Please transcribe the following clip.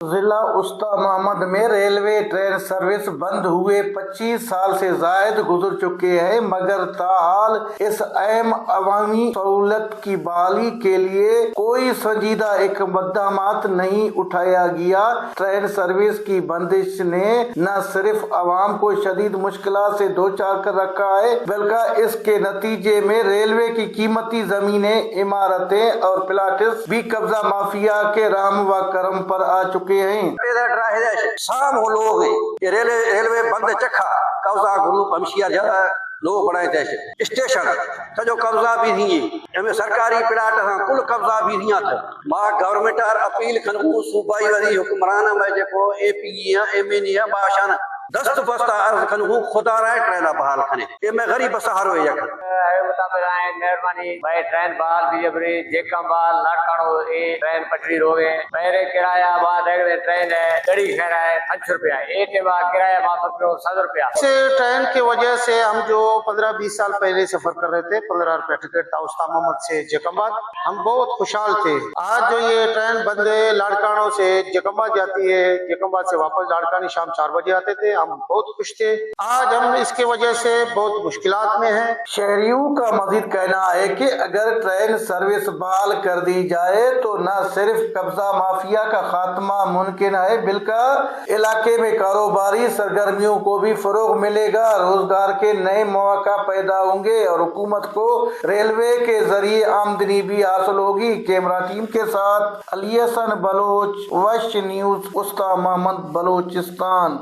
ضلع استا محمد میں railway train service بند ہوئے 25 سال سے زائد گزر چکے ہیں، مگر تاحال اس اہم عوامی سہولت کی بحالی کے لیے کوئی سنجیدہ اقدامات نہیں اٹھایا گیا۔ ٹرین سروس کی بندش نے نہ صرف عوام کو شدید مشکلات سے دوچار کر رکھا ہے، بلکہ اس کے نتیجے میں ریلوے کی قیمتی زمینیں، عمارتیں اور پلاٹس بھی قبضہ مافیا کے رحم و کرم پر آ چکے ہیں۔ شام ہو لوگ ریلوے بند چکھا قبضہ گروپ ہمشیہ لوگ بڑھائے تھے اسٹیشن سجو قبضہ بھی تھی ہمیں سرکاری پلاٹ ہاں کل قبضہ بھی تھی تھا ماں گورنمنٹ اپیل کھنو صوبائی وزیر حکمران میں جو اے پی یا ایم این یا باشان دست بستہ عرض کھنو خدا رائے ٹرین بحال کھنے یہ میں غریب سہارو یک مطابق آئے مہربانی بھائی ٹرین بحال بھی جبری جیکم بحال لاٹکانو اے ٹرین پٹری روگے پہلے کرایہ بعد ٹرین ہے گڑی خیر ہے 500 روپیہ ایک کے بعد کرایہ معاف 100 روپیہ سے ٹرین کی وجہ سے ہم جو 15-20 سال پہلے سفر کر رہے تھے 15 روپیہ ٹکٹ تھا استا محمد سے جیکمباد، ہم بہت خوشحال تھے۔ آج جو یہ ٹرین بند ہے لاڑکانوں سے جیکمباد جاتی ہے، جیکمباد سے واپس لاڑکانی شام 4 بجے آتے تھے، ہم بہت خوش تھے۔ آج ہم اس کی وجہ سے بہت مشکلات میں ہیں۔ شہریوں کا مزید کہنا ہے کہ اگر ٹرین سروس بحال کر دی جائے تو نہ صرف قبضہ مافیا کا خاتمہ ممکن ہے بلکہ علاقے میں کاروباری سرگرمیوں کو بھی فروغ ملے گا، روزگار کے نئے مواقع پیدا ہوں گے اور حکومت کو ریلوے کے ذریعے آمدنی بھی حاصل ہوگی۔ کیمرہ ٹیم کے ساتھ علی حسن بلوچ، وش نیوز، استا محمد، بلوچستان۔